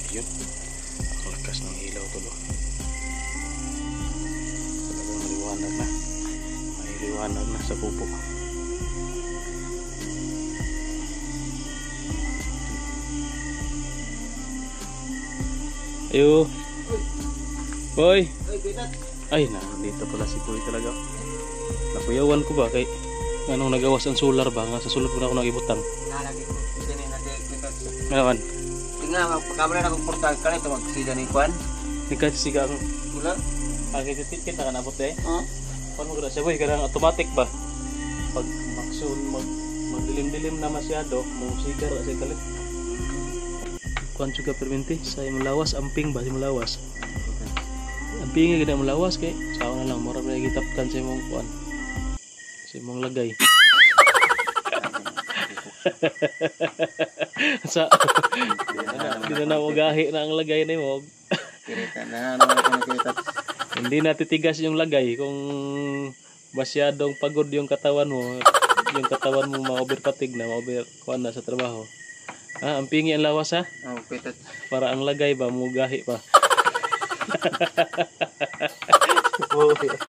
Ayun, ang lakas ng ilaw tulo. Talagang maliwanag na. May liwanag na sa pupo. Ayo. Boy. Ay, dito pala si Boy talaga. Nakuyawan ko ba kay anong nagawas ang solar ba? Nga sa sulod ko na ako nag-ibutang. Nalagi ko. Ito na yung Ngayon. tingnan, magpagkamala na kong portal ka nito, magsida ni Kwan. Ikaw siga ang Wala? titit na kanabot eh. Oo. Paano mo siya Boy? Karang automatic ba? Pag magdilim-dilim na masyado, mong sigar kasi kalit. Kuan juga perminti sa imong lawas, amping ba imong lawas? Amping nga imong lawas kay sao na lang mura may gitapkan sa imong kuan. Sa imong lagay. Sa hindi na mo gahi na ang lagay nimo. Kirita na, ano na nakita. Hindi na titigas yung lagay kung masyadong pagod yung katawan mo ma-over fatigue na, ma-over kuan na sa trabaho. Ah, ampingi ang lawas ha? Oh, pitat. Para ang lagay ba, mugahi pa.